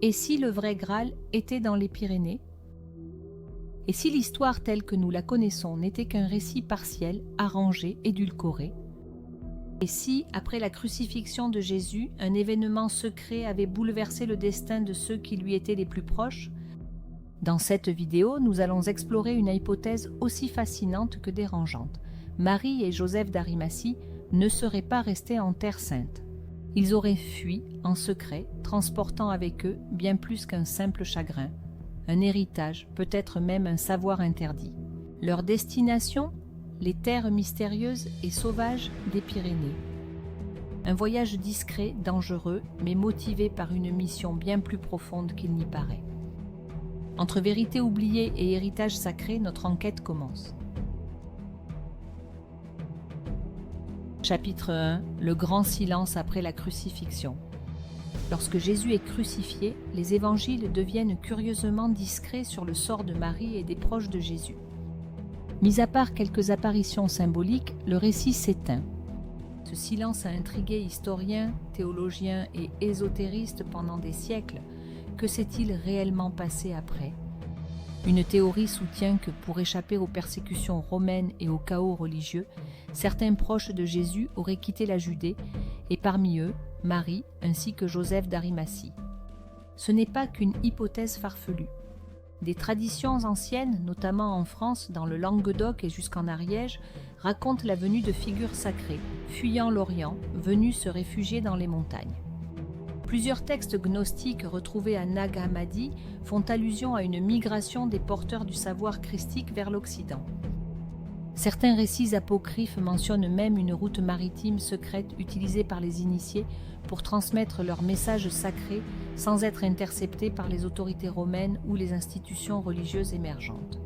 Et si le vrai Graal était dans les Pyrénées? Et si l'histoire telle que nous la connaissons n'était qu'un récit partiel, arrangé, édulcoré? Et si, après la crucifixion de Jésus, un événement secret avait bouleversé le destin de ceux qui lui étaient les plus proches? Dans cette vidéo, nous allons explorer une hypothèse aussi fascinante que dérangeante. Marie et Joseph d'Arimathie ne seraient pas restés en Terre Sainte. Ils auraient fui en secret, transportant avec eux bien plus qu'un simple chagrin, un héritage, peut-être même un savoir interdit. Leur destination? Les terres mystérieuses et sauvages des Pyrénées. Un voyage discret, dangereux, mais motivé par une mission bien plus profonde qu'il n'y paraît. Entre vérité oubliée et héritage sacré, notre enquête commence. Chapitre 1. Le grand silence après la crucifixion. Lorsque Jésus est crucifié, les évangiles deviennent curieusement discrets sur le sort de Marie et des proches de Jésus. Mis à part quelques apparitions symboliques, le récit s'éteint. Ce silence a intrigué historiens, théologiens et ésotéristes pendant des siècles. Que s'est-il réellement passé après? Une théorie soutient que pour échapper aux persécutions romaines et au chaos religieux, certains proches de Jésus auraient quitté la Judée, et parmi eux, Marie ainsi que Joseph d'Arimathie. Ce n'est pas qu'une hypothèse farfelue. Des traditions anciennes, notamment en France, dans le Languedoc et jusqu'en Ariège, racontent la venue de figures sacrées, fuyant l'Orient, venues se réfugier dans les montagnes. Plusieurs textes gnostiques retrouvés à Nag Hammadi font allusion à une migration des porteurs du savoir christique vers l'Occident. Certains récits apocryphes mentionnent même une route maritime secrète utilisée par les initiés pour transmettre leurs messages sacrés sans être interceptés par les autorités romaines ou les institutions religieuses émergentes.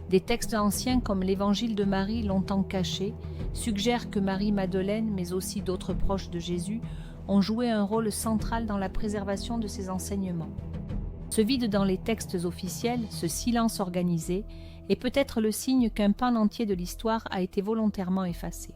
Des textes anciens comme l'Évangile de Marie, longtemps caché, suggèrent que Marie-Madeleine, mais aussi d'autres proches de Jésus, ont joué un rôle central dans la préservation de ses enseignements. Ce vide dans les textes officiels, ce silence organisé, est peut-être le signe qu'un pan entier de l'histoire a été volontairement effacé.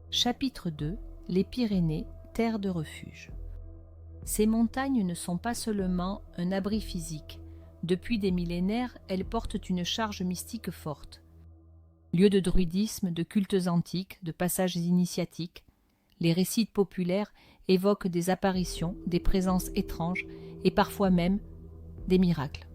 Chapitre 2. Les Pyrénées, terre de refuge. Ces montagnes ne sont pas seulement un abri physique. Depuis des millénaires, elles portent une charge mystique forte. Lieu de druidisme, de cultes antiques, de passages initiatiques, les récits populaires évoquent des apparitions, des présences étranges et parfois même des miracles.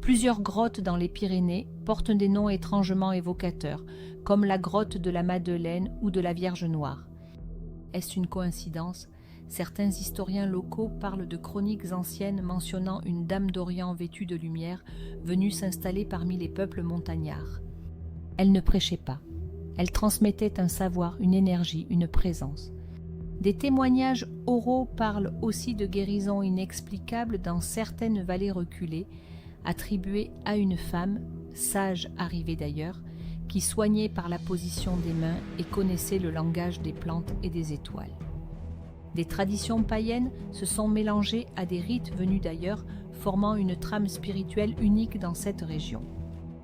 Plusieurs grottes dans les Pyrénées portent des noms étrangement évocateurs, comme la grotte de la Madeleine ou de la Vierge Noire. Est-ce une coïncidence? Certains historiens locaux parlent de chroniques anciennes mentionnant une dame d'Orient vêtue de lumière venue s'installer parmi les peuples montagnards. Elle ne prêchait pas. Elle transmettait un savoir, une énergie, une présence. Des témoignages oraux parlent aussi de guérisons inexplicables dans certaines vallées reculées, attribuées à une femme, sage arrivée d'ailleurs, qui soignait par la position des mains et connaissait le langage des plantes et des étoiles. Des traditions païennes se sont mélangées à des rites venus d'ailleurs, formant une trame spirituelle unique dans cette région.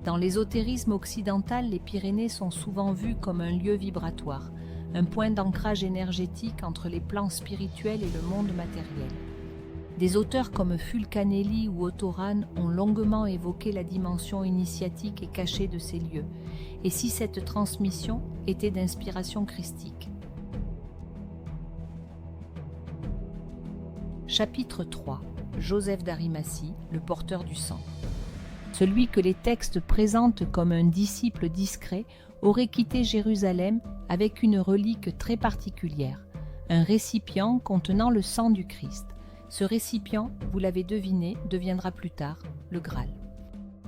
Dans l'ésotérisme occidental, les Pyrénées sont souvent vues comme un lieu vibratoire, un point d'ancrage énergétique entre les plans spirituels et le monde matériel. Des auteurs comme Fulcanelli ou Ottoran ont longuement évoqué la dimension initiatique et cachée de ces lieux, et si cette transmission était d'inspiration christique. Chapitre 3. Joseph d'Arimathie, le porteur du sang. Celui que les textes présentent comme un disciple discret aurait quitté Jérusalem avec une relique très particulière, un récipient contenant le sang du Christ. Ce récipient, vous l'avez deviné, deviendra plus tard le Graal.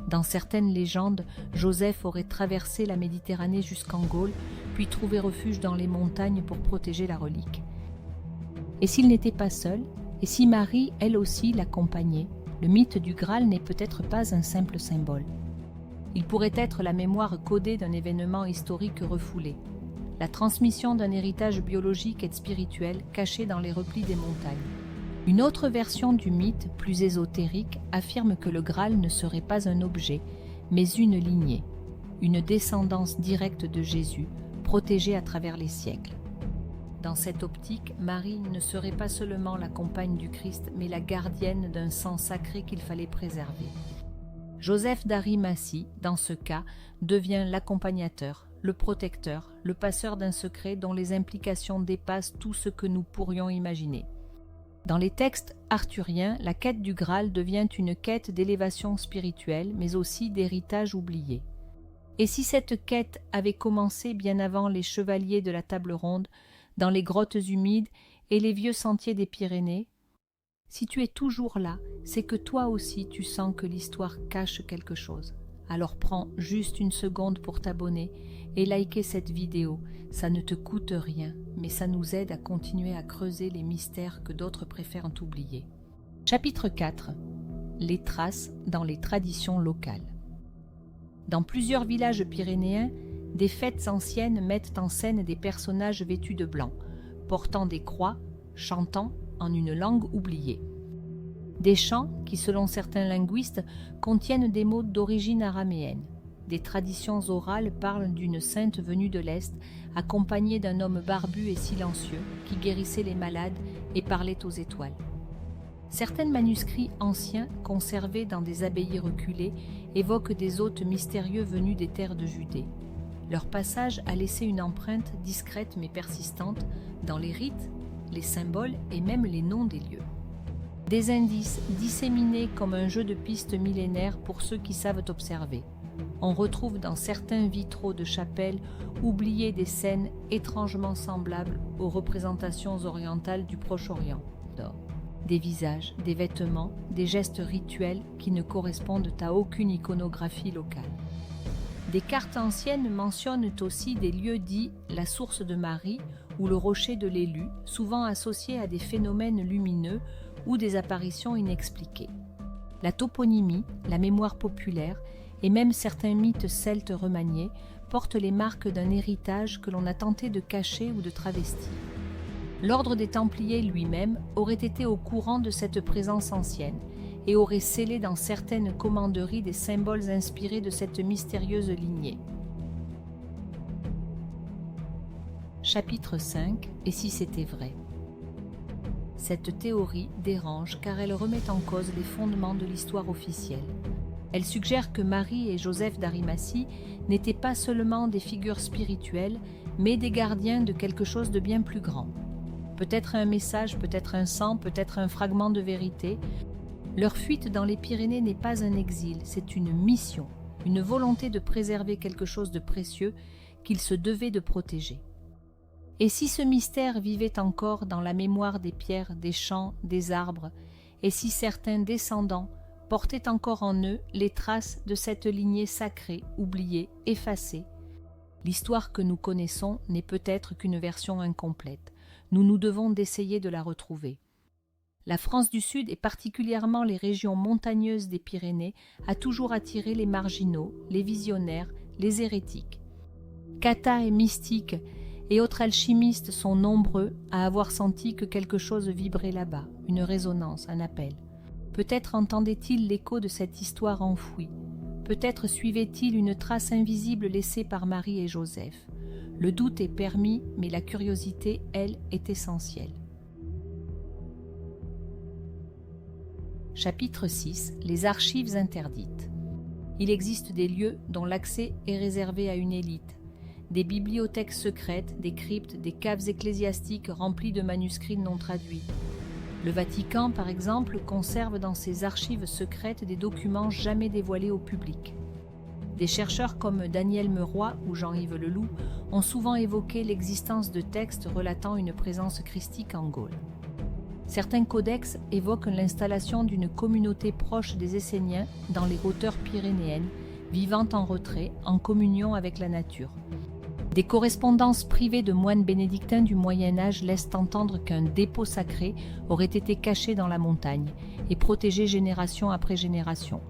Dans certaines légendes, Joseph aurait traversé la Méditerranée jusqu'en Gaule, puis trouvé refuge dans les montagnes pour protéger la relique. Et s'il n'était pas seul, et si Marie, elle aussi, l'accompagnait, le mythe du Graal n'est peut-être pas un simple symbole. Il pourrait être la mémoire codée d'un événement historique refoulé, la transmission d'un héritage biologique et spirituel caché dans les replis des montagnes. Une autre version du mythe, plus ésotérique, affirme que le Graal ne serait pas un objet, mais une lignée, une descendance directe de Jésus, protégée à travers les siècles. Dans cette optique, Marie ne serait pas seulement la compagne du Christ, mais la gardienne d'un sang sacré qu'il fallait préserver. Joseph d'Arimathie, dans ce cas, devient l'accompagnateur, le protecteur, le passeur d'un secret dont les implications dépassent tout ce que nous pourrions imaginer. Dans les textes arthuriens, la quête du Graal devient une quête d'élévation spirituelle, mais aussi d'héritage oublié. Et si cette quête avait commencé bien avant les chevaliers de la table ronde, dans les grottes humides et les vieux sentiers des Pyrénées, si tu es toujours là, c'est que toi aussi tu sens que l'histoire cache quelque chose. Alors prends juste une seconde pour t'abonner et liker cette vidéo. Ça ne te coûte rien, mais ça nous aide à continuer à creuser les mystères que d'autres préfèrent oublier. Chapitre 4. Les traces dans les traditions locales. Dans plusieurs villages pyrénéens, des fêtes anciennes mettent en scène des personnages vêtus de blanc, portant des croix, chantant en une langue oubliée. Des chants qui, selon certains linguistes, contiennent des mots d'origine araméenne. Des traditions orales parlent d'une sainte venue de l'Est, accompagnée d'un homme barbu et silencieux qui guérissait les malades et parlait aux étoiles. Certains manuscrits anciens, conservés dans des abbayes reculées, évoquent des hôtes mystérieux venus des terres de Judée. Leur passage a laissé une empreinte discrète mais persistante dans les rites, les symboles et même les noms des lieux. Des indices disséminés comme un jeu de pistes millénaire pour ceux qui savent observer. On retrouve dans certains vitraux de chapelles oubliées des scènes étrangement semblables aux représentations orientales du Proche-Orient. Des visages, des vêtements, des gestes rituels qui ne correspondent à aucune iconographie locale. Des cartes anciennes mentionnent aussi des lieux dits la source de Marie ou le rocher de l'élu, souvent associés à des phénomènes lumineux ou des apparitions inexpliquées. La toponymie, la mémoire populaire et même certains mythes celtes remaniés portent les marques d'un héritage que l'on a tenté de cacher ou de travestir. L'ordre des Templiers lui-même aurait été au courant de cette présence ancienne et aurait scellé dans certaines commanderies des symboles inspirés de cette mystérieuse lignée. Chapitre 5. Et si c'était vrai? Cette théorie dérange car elle remet en cause les fondements de l'histoire officielle. Elle suggère que Marie et Joseph d'Arimathie n'étaient pas seulement des figures spirituelles, mais des gardiens de quelque chose de bien plus grand. Peut-être un message, peut-être un sang, peut-être un fragment de vérité. Leur fuite dans les Pyrénées n'est pas un exil, c'est une mission, une volonté de préserver quelque chose de précieux qu'ils se devaient de protéger. Et si ce mystère vivait encore dans la mémoire des pierres, des champs, des arbres, et si certains descendants portaient encore en eux les traces de cette lignée sacrée, oubliée, effacée, l'histoire que nous connaissons n'est peut-être qu'une version incomplète. Nous nous devons d'essayer de la retrouver. La France du Sud, et particulièrement les régions montagneuses des Pyrénées, a toujours attiré les marginaux, les visionnaires, les hérétiques. Cathas et mystiques et autres alchimistes sont nombreux à avoir senti que quelque chose vibrait là-bas, une résonance, un appel. Peut-être entendait-il l'écho de cette histoire enfouie. Peut-être suivait-il une trace invisible laissée par Marie et Joseph. Le doute est permis, mais la curiosité, elle, est essentielle. Chapitre 6. Les archives interdites. Il existe des lieux dont l'accès est réservé à une élite. Des bibliothèques secrètes, des cryptes, des caves ecclésiastiques remplies de manuscrits non traduits. Le Vatican, par exemple, conserve dans ses archives secrètes des documents jamais dévoilés au public. Des chercheurs comme Daniel Meroy ou Jean-Yves Leloup ont souvent évoqué l'existence de textes relatant une présence christique en Gaule. Certains codex évoquent l'installation d'une communauté proche des Esséniens dans les hauteurs pyrénéennes, vivant en retrait, en communion avec la nature. Des correspondances privées de moines bénédictins du Moyen-Âge laissent entendre qu'un dépôt sacré aurait été caché dans la montagne et protégé génération après génération.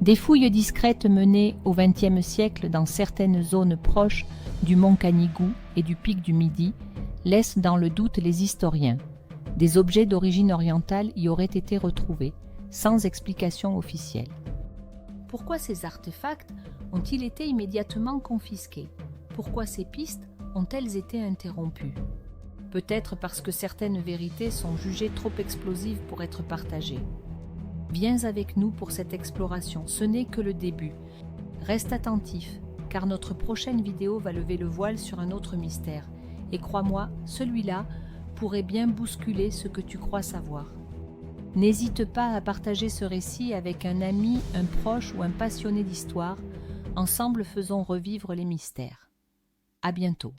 Des fouilles discrètes menées au XXe siècle dans certaines zones proches du mont Canigou et du pic du Midi laissent dans le doute les historiens. Des objets d'origine orientale y auraient été retrouvés, sans explication officielle. Pourquoi ces artefacts ont-ils été immédiatement confisqués? Pourquoi ces pistes ont-elles été interrompues? peut-être parce que certaines vérités sont jugées trop explosives pour être partagées. Viens avec nous pour cette exploration, ce n'est que le début. Reste attentif, car notre prochaine vidéo va lever le voile sur un autre mystère. Et crois-moi, celui-là pourrait bien bousculer ce que tu crois savoir. N'hésite pas à partager ce récit avec un ami, un proche ou un passionné d'histoire. Ensemble, faisons revivre les mystères. À bientôt.